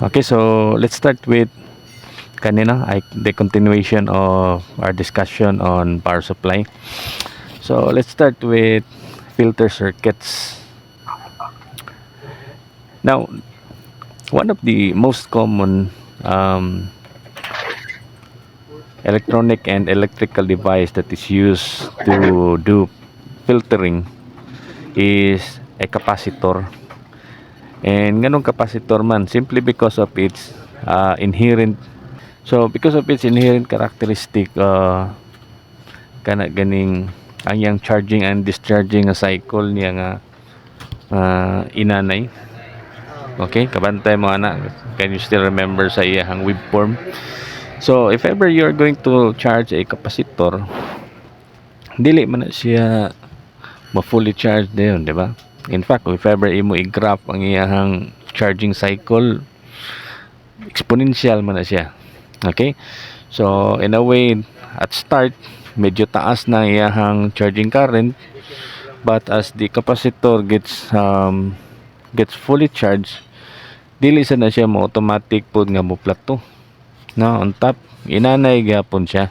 Okay, so let's start with kanina, the continuation of our discussion on power supply. So let's start with filter circuits. Now, one of the most common um, electronic and electrical device that is used to do filtering is a capacitor. And ganong capacitor man, simply because of its inherent, so because of its inherent characteristic, kana ganing ang yang charging and discharging nga cycle niya nga inanay. Okay, kabantay mo ana, can you still remember sa iyang waveform? So if ever you're going to charge a capacitor, dili man na siya ma-fully charged dayon, di ba? In fact, if ever imo i-graph ang iyang charging cycle, exponential man na siya. Okay, so in a way, at start medyo taas na iyang charging current, but as the capacitor gets fully charged, dili sa na siya mo automatic pod nga mo plato, no, on top inanay gyapon siya.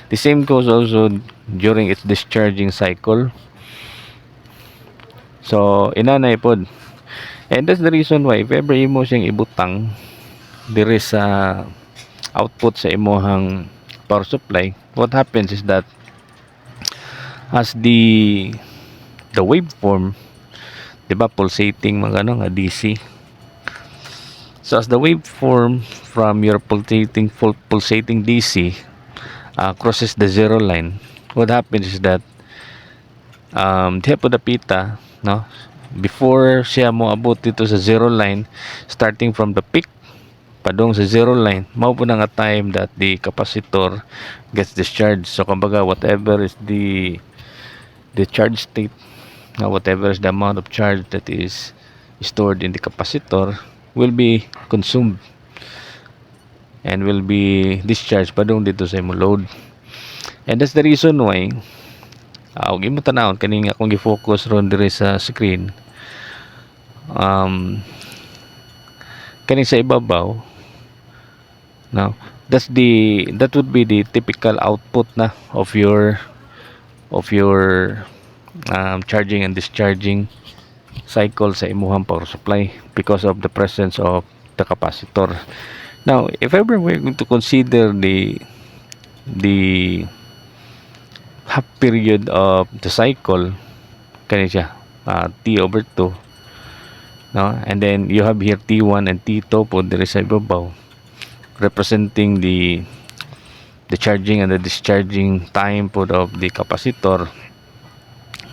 The same goes also during its discharging cycle, so inanay pod. And that's the reason why if ever imo siyang ibutang diri sa output sa imuhang power supply, what happens is that as the waveform, di ba, pulsating mga ano nga DC. So as the waveform from your pulsating DC crosses the zero line, what happens is that diha po dapita, no, before siya mo abot dito sa zero line, starting from the peak padung sa zero line, mao po na nga time that the capacitor gets discharged. So kumbaga, whatever is the charge state, whatever is the amount of charge that is stored in the capacitor, will be consumed and will be discharged padung dito sa imong load. And that's the reason why og imo tanawon kani nga akong gi-focus ron diri sa screen, kani sa ibabaw, now that would be the typical output na of your charging and discharging cycle sa imuhang power supply because of the presence of the capacitor. Now, if ever we're going to consider the half period of the cycle, kani siya T over 2, no, and then you have here T1 and T2 po diri sa ibabaw, representing the charging and the discharging time po of the capacitor,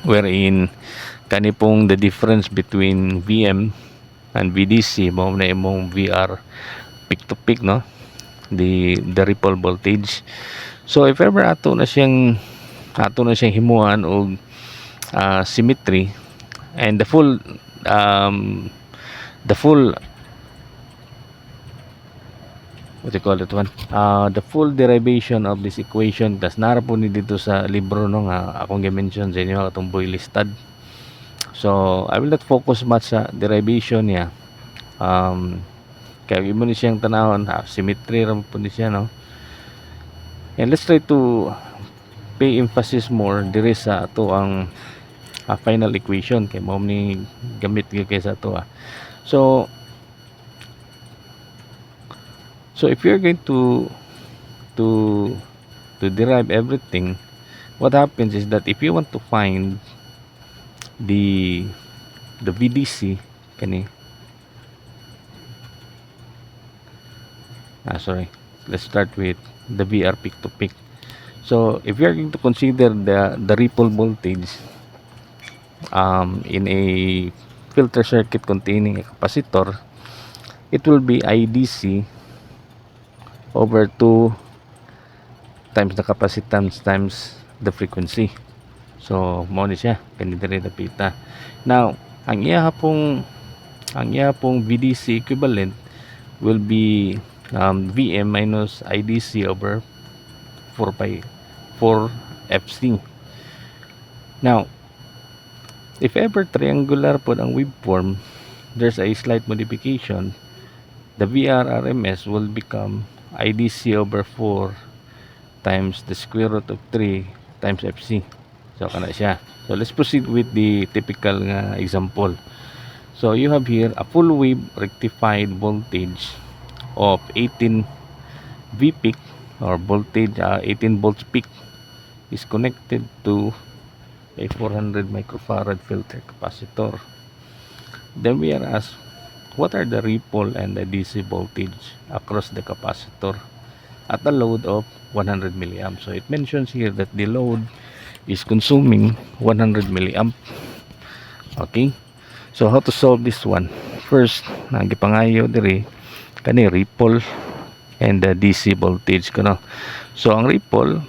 wherein kani pong the difference between VM and VDC mao na imong VR peak to peak, no, the ripple voltage. So if ever ato na siyang himuan og symmetry and the full what you call it one, the full derivation of this equation, tas nara po ni dito sa libro, no, nga akong gi-mention sa inyo atong boy listad. So I will not focus much sa derivation niya, kaya imo ni siyang tanawon, symmetry ra po ni siya, no. And let's try to pay emphasis more diri sa ato ang final equation, kay mao ni gamit gyud kay sa ato. So if you're going to derive everything, what happens is that if you want to find the VDC kani, sorry, let's start with the VR peak to peak. So if you're going to consider the ripple voltage in a filter circuit containing a capacitor, it will be IDC over 2 times the capacitance times the frequency. So mo ni siya kani diri dapita. Now ang iya pong VDC equivalent will be VM minus IDC over 4 FC. Now if ever triangular po ang waveform, there's a slight modification the VRRMS will become IDC over 4 times the square root of 3 times FC. So kana siya. So let's proceed with the typical nga example. So you have here a full wave rectified voltage of 18 V peak or voltage 18 volts peak is connected to a 400 microfarad filter capacitor. Then we are asked, what are the ripple and the DC voltage across the capacitor at a load of 100 milliamp? So it mentions here that the load is consuming 100 milliamp. Okay, so how to solve this one? First, nagipangayo diri kani ripple and the DC voltage kuno. So ang ripple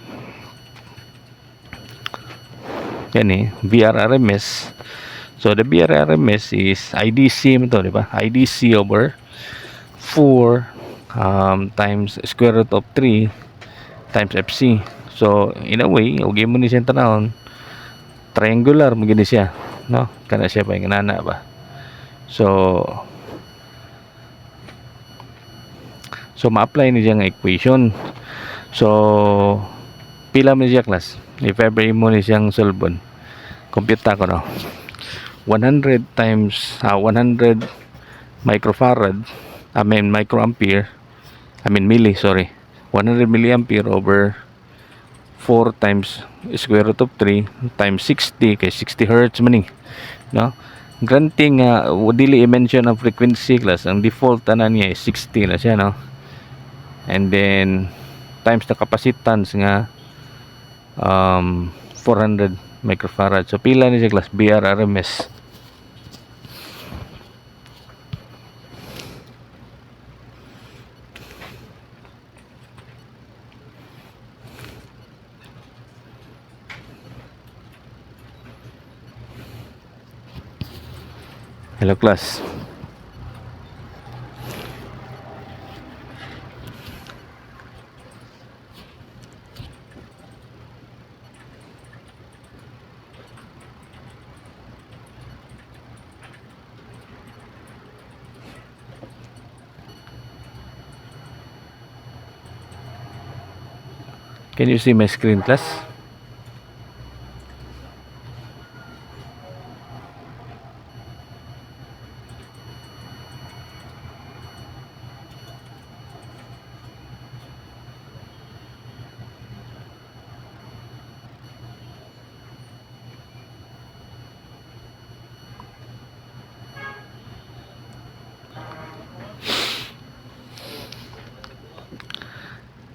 kani VRRMS. So the VRRMS is IDC mo to, di ba? IDC over 4 times square root of 3 times FC. So in a way, okay mo ni siya tanawon, triangular mo gini siya, no? Kana siya pa yung nana ba? So ma-apply ni siya nga equation. So pila man siya class? If ever mo ni siyang solve, compute ko no. 100 times 100 microfarad, microampere, milli, sorry. 100 milliampere over 4 times square root of 3 times 60 kay 60 hertz man no. Granting dili i-mention ang frequency class, ang default tanan niya is 60 na siya no. And then times the capacitance nga 400 microfarad. So pila ni siya class? VRRMS. Hello class. Can you see my screen class?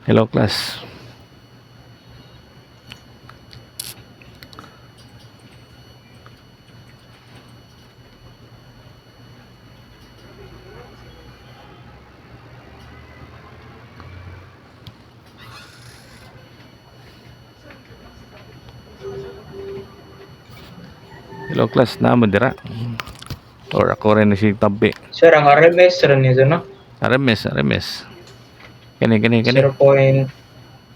Hello class. Hello class, na mo dira. Or ako rin na si tabi. Sir, ang RMS rin nito, no? RMS. Kani. 0.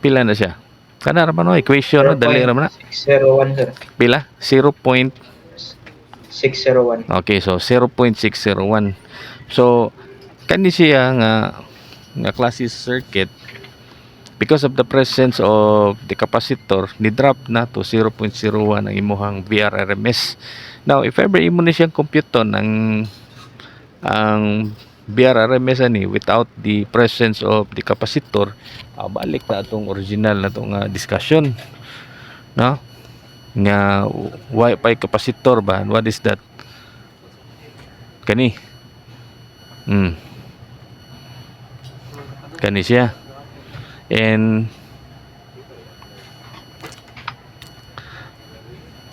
Pila na siya? Kana ra man no equation no, dali ra man na. 601, sir. Pila? 0.601. 601. Okay, so 0.601. So kani siya nga klase circuit, because of the presence of the capacitor, ni-drop na to 0.01 ang imuhang VRRMS. Now, if ever imo ni siyang compute ang VRRMS ani without the presence of the capacitor, balik na atong original na itong discussion, no? Nga Wi-Fi capacitor ba? What is that? Kani. Kani siya. And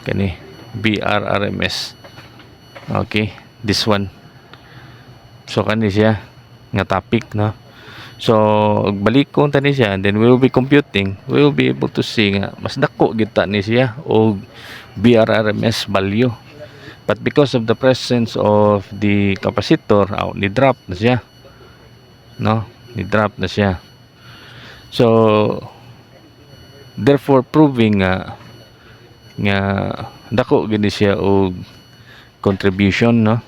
kani VRRMS. Okay, this one. So kani siya nga topic, no? So balik ko tani siya, and then we will be computing, we will be able to see nga mas dako kita ni siya og VRRMS value. But because of the presence of the capacitor, ni drop na siya, no? Ni drop na siya. So therefore proving nga dako gini siya og contribution, no?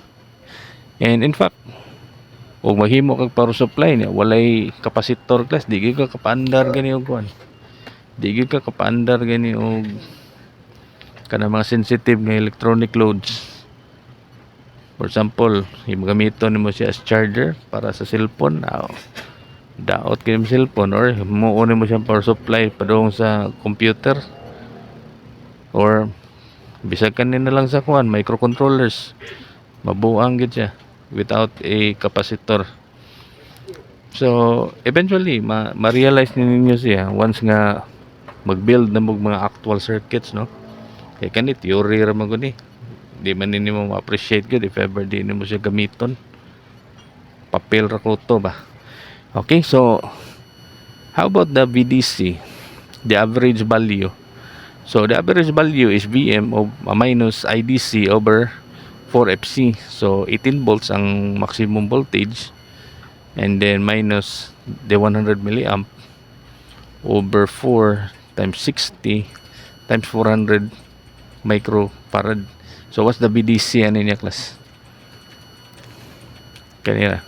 And in fact ug maghimo kag power supply niya walay kapasitor class, di gyud ka kapaandar gani og kuan, di gyud ka kapaandar gani og kanang mga sensitive nga electronic loads. For example, gamiton nimo siya as charger para sa cellphone, daot kini mo cellphone, or muon mo siyang power supply padung sa computer, or bisag kanin na lang sa kuan microcontrollers, mabuang gid siya without a capacitor. So eventually ma-realize ninyo siya once nga mag-build na mog mga actual circuits, no? Kay kani theory ra man gud ni, di man ninyo ma-appreciate gud if ever di nimo siya gamiton, papel ra ko to ba. Okay, so how about the VDC, the average value? So the average value is VM of minus IDC over 4FC. So 18 volts ang maximum voltage, and then minus the 100 milliamp over 4 times 60 times 400 microfarad. So what's the VDC ano niya, class? Kanina.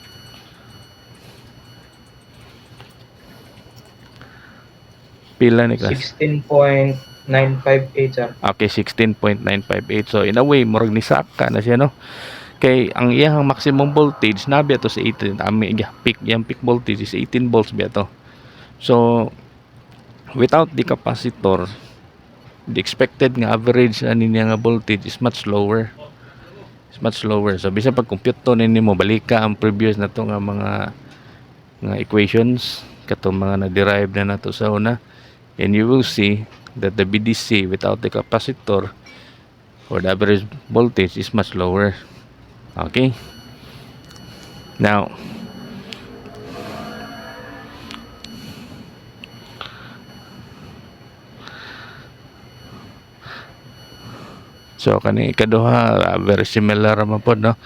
Pila ni, class? 16.958 sir. Okay, 16.958. So in a way murag ni saka na siya, no? Kay ang iyang maximum voltage nabi ato sa 18, peak voltage is 18 volts biya to. So without the capacitor, the expected nga average ani niya nga voltage is much lower. It's much lower. So bisan pag compute to nimo, balika ang previous na to nga mga equations katong mga na-derive na nato sa una, and you will see that the BDC without the capacitor, or the average voltage, is much lower. Okay, now so kani ikaduha, very similar man pod, no?